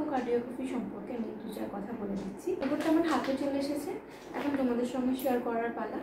Echocardiography সম্পর্কে আমি দু চার কথা বলে দিচ্ছি। রিপোর্টটা আমার হাতে চলে এসেছে, এখন তোমাদের সঙ্গে শেয়ার করার পালা।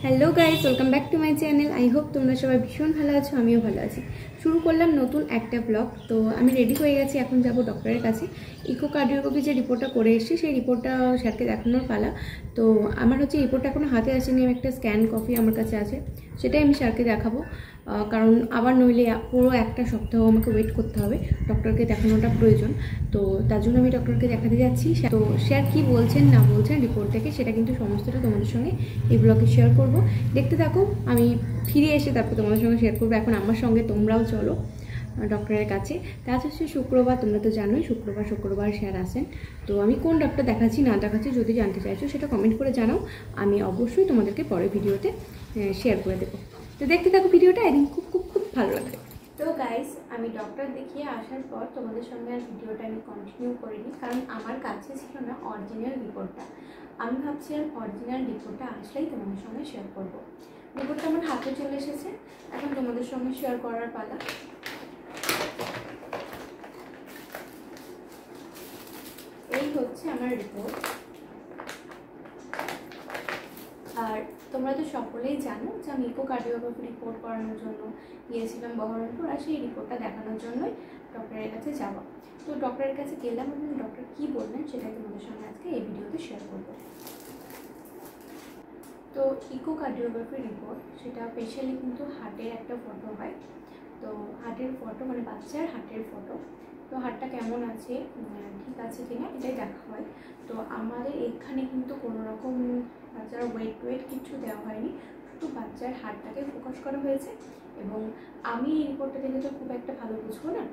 Hello guys, welcome back to my channel. I hope তোমরা সবাই ভীষণ ভালো আছো, আমিও ভালো আছি। শুরু করলাম নতুন একটা ব্লগ। তো আমি রেডি হয়ে গেছি, এখন যাব ডক্টরের কাছে। ইকোকার্ডিওগ্রাফি যে রিপোর্টটা করে এসেছি সেই রিপোর্টটা স্যারকে দেখানোর পালা। তো আমার হচ্ছে রিপোর্টটা এখনো হাতে আসেনি, আমি একটা স্ক্যান কপি আমার কাছে আছে, সেটাই আমি স্যারকে দেখাবো। কারণ আবার নইলে পুরো একটা সপ্তাহ আমাকে ওয়েট করতে হবে, ডক্টরকে দেখানোটা প্রয়োজন। তো তার জন্য আমি ডক্টরকে দেখাতে যাচ্ছি। তো স্যার কী বলছেন না বলছেন রিপোর্ট থেকে সেটা কিন্তু সমস্তটা তোমাদের সঙ্গে এই ব্লগে শেয়ার করব। দেখতে থাকো, আমি ফিরে এসে তারপর তোমাদের সঙ্গে শেয়ার করবো। এখন আমার সঙ্গে তোমরাও চলো ডক্টরের কাছে। তার হচ্ছে শুক্রবার, তোমরা তো জানোই শুক্রবার স্যার আসেন। তো আমি কোন ডক্টর দেখাচ্ছি না দেখাচ্ছি যদি জানতে চাইছো সেটা কমেন্ট করে জানাও, আমি অবশ্যই তোমাদেরকে পরের ভিডিওতে শেয়ার করে দেবো। তো দেখতে থাকো ভিডিওটা, একদিন খুব খুব খুব ভালো লাগবে। তো গাইস, আমি ডক্টর দেখিয়ে আসার পর তোমাদের সঙ্গে আর ভিডিওটা আমি কন্টিনিউ করিনি, কারণ আমার কাছে ছিল না অরিজিনাল রিপোর্টটা। আমি ভাবছিলাম অরিজিনাল রিপোর্টটা আসলেই তোমাদের সঙ্গে শেয়ার করবো। রিপোর্টটা আমার হাতে চলে এসেছে, এখন তোমাদের সঙ্গে শেয়ার করার পালা। এই হচ্ছে আমার রিপোর্ট। আর তোমরা তো সকলেই জানো যে আমি ইকোকার্ডিওগ্রাফি রিপোর্ট করানোর জন্য গিয়েছিলাম বহরমপুর, আর সেই রিপোর্টটা দেখানোর জন্যই ডক্টরের কাছে যাওয়া। তো ডক্টরের কাছে গেলাম এবং ডক্টর কী বললেন সেটাই তোমাদের সঙ্গে আজকে এই ভিডিওতে শেয়ার করব। তো ইকোকার্ডিওগ্রাফি রিপোর্ট সেটা স্পেশালি কিন্তু হার্টের একটা ফটো হয়। তো হার্টের ফটো মানে বাচ্চার হার্টের ফটো, তো হার্টটা কেমন আছে, ঠিক আছে কিনা এটাই দেখা হয়। তো আমাদের এখানে কিন্তু কোনো রকম বাচ্চার ওয়েট কিছু দেওয়া হয়নি, শুধু বাচ্চার হার্টটাকে ফোকাস করা হয়েছে। এবং আমি এই রিপোর্টটা দেখে তো খুব একটা ভালো বুঝবো না,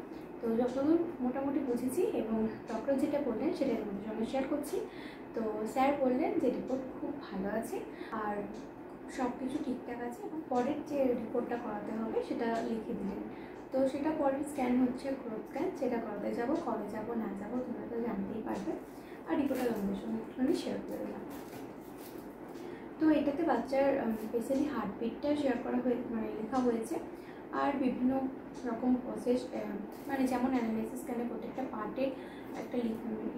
তো যতদূর মোটামুটি বুঝেছি এবং ডক্টর যেটা বললেন সেটা তোমাদের সঙ্গে শেয়ার করছি। তো স্যার বললেন যে রিপোর্ট খুব ভালো আছে আর সব কিছু ঠিকঠাক আছে, এবং পরের যে রিপোর্টটা করাতে হবে সেটা লিখে দিলেন। তো সেটা পরের স্ক্যান হচ্ছে গ্রোথ স্ক্যান, সেটা করাতে যাবো, কবে যাবো না যাবো তোমরা তো জানতেই পারবে। আর রিপোর্টটা তোমাদের সঙ্গে একটুখানি শেয়ার করে দিলাম। তো এটাতে বাচ্চার স্পেশালি হার্টবিটটা শেয়ার করা মানে লেখা হয়েছে, আর বিভিন্ন রকম প্রসেস মানে যেমন অ্যানালাইসিস স্ক্যানে প্রত্যেকটা পার্টে একটা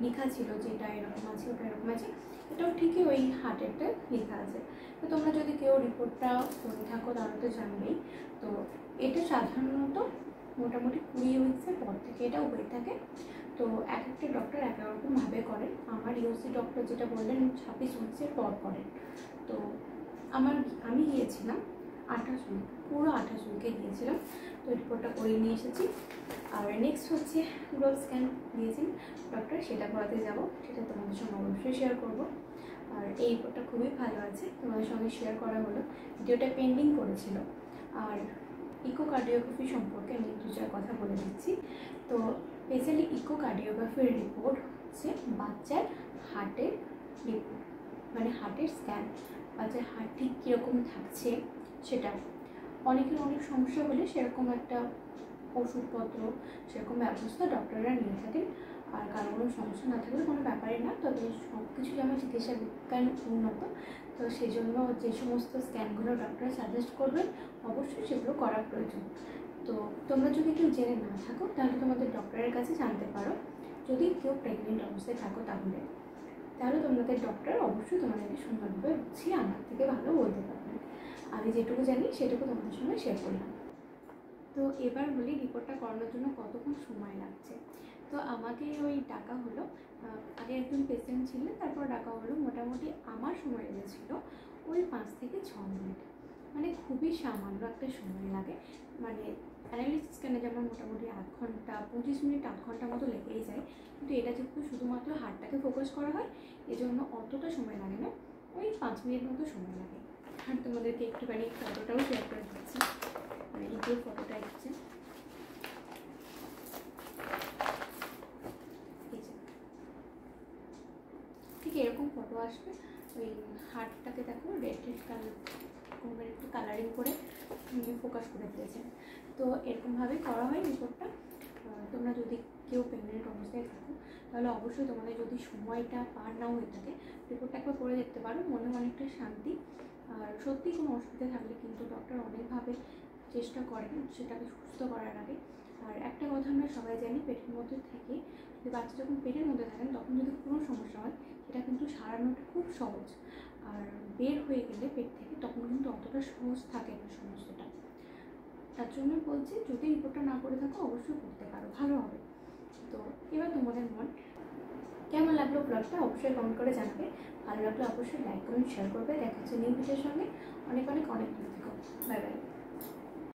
লেখা ছিল যে এটা এরকম আছে ওটা এরকম আছে, এটাও ঠিকই ওই হার্টেরটা লেখা আছে। তো তোমরা যদি কেউ রিপোর্টটা পড়ে থাকো তাহলে তো জানবেই। তো এটা সাধারণত মোটামুটি 20 উইক্সের পর থেকে এটা হয়ে থাকে। তো এক একটা ডক্টর এক এক রকমভাবে করেন। আমার ইউসি ডক্টর যেটা বললেন 26 উইক্সের পর করেন। তো আমি গিয়েছিলাম 28 উইক, পুরো 28 উইকে গিয়েছিলাম। তো রিপোর্টটা করিয়ে নিয়ে এসেছি। আর নেক্সট হচ্ছে গ্রোথ স্ক্যান দিয়েছেন ডক্টর, সেটা করাতে যাব, সেটা তোমাদের সঙ্গে অবশ্যই শেয়ার করব। আর এই রিপোর্টটা খুবই ভালো আছে, তোমাদের সঙ্গে শেয়ার করা হলো, ভিডিওটা পেন্ডিং করেছিল। আর ইকোকার্ডিওগ্রাফি সম্পর্কে আমি দু চার কথা বলে দিচ্ছি। তো স্পেশালি ইকোকার্ডিওগ্রাফির রিপোর্ট হচ্ছে বাচ্চার হার্টের রিপোর্ট, মানে হার্টের স্ক্যান, বাচ্চার হার্ট ঠিক কীরকম থাকছে সেটা। অনেকের অনেক সমস্যা হলে সেরকম একটা ওষুধপত্র সেরকম ব্যবস্থা ডক্টররা নিয়ে থাকেন। আর কারো কোনো সমস্যা না থাকলে কোনো ব্যাপারই না, তবে সব কিছু যেমন চিকিৎসা বিজ্ঞান উন্নত, তো সেই জন্য যে সমস্ত স্ক্যানগুলো ডক্টর সাজেস্ট করবেন অবশ্যই সেগুলো করা প্রয়োজন। তো তোমরা যদি কেউ জেনে না থাকো তাহলে তোমাদের ডক্টরের কাছে জানতে পারো। যদি কেউ প্রেগনেন্ট অবস্থায় থাকো তাহলে তোমাদের ডক্টর অবশ্যই তোমাদেরকে সুন্দরভাবে বুঝিয়ে আমার থেকে ভালো বলতে পারবেন। আমি যেটুকু জানি সেটুকু তোমাদের সঙ্গে শেয়ার করলাম। তো এবার বলি রিপোর্টটা করানোর জন্য কতক্ষণ সময় লাগছে। তো আমাকে ওই ডাকা হলো, আগে একজন পেশেন্ট ছিলেন, তারপর ডাকা হলো। মোটামুটি আমার সময় লেগেছিলো ওই 5 থেকে 6 মিনিট, মানে খুবই সামান্য একটা সময় লাগে। মানে অ্যানালিসিস স্ক্যানে যেমন মোটামুটি 8 ঘন্টা 25 মিনিট 8 ঘন্টার মতো লেগেই যায়, কিন্তু এটা যেহেতু শুধুমাত্র হার্টটাকে ফোকাস করা হয় এজন্য অতটা সময় লাগে না, ওই 5 মিনিট মতো সময় লাগে। আর তোমাদেরকে একটুখানি ফটোটাও শেয়ার করে দিচ্ছি, মানে এই ফটোটা এসছে, ঠিক এরকম ফটো আসবে। ওই হার্টটাকে দেখো রেড কালার এরকমভাবে একটু কালারিং করে ফোকাস করে দিয়েছেন। তো এরকমভাবেই করা হয় রিপোর্টটা। তোমরা যদি কেউ প্রেগনেন্ট অবস্থায় থাকো তাহলে অবশ্যই তোমাদের যদি সময়টা পার নাও হয়ে থাকে রিপোর্টটা একবার করে দেখতে পারো, মনে অনেকটা শান্তি। আর সত্যি কোনো অসুবিধা থাকলে কিন্তু ডক্টর অনেকভাবে চেষ্টা করেন সেটাকে সুস্থ করার আগে। আর একটা কথা আমরা সবাই জানি, পেটের মধ্যে থেকে যদি বাচ্চা যখন পেটের মধ্যে থাকেন তখন যদি কোনো সমস্যা হয় সেটা কিন্তু সারানোটা খুব সহজ, আর বের হয়ে গেলে পেট থেকে তখন কিন্তু অতটা সহজ থাকে না সমস্তটা। তার জন্য বলছি যদি রিপোর্টটা না করে থাকো অবশ্যই করতে পারো, ভালো হবে। তো এবার তোমাদের মন কেমন লাগলো ব্লগটা অবশ্যই কমেন্ট করে জানাবে। ভালো লাগলে অবশ্যই লাইক কমেন্ট শেয়ার করবে। দেখা হচ্ছে নিউ ভিডিওর সঙ্গে। অনেক অনেক অনেক ভালো থেকো। Bye bye.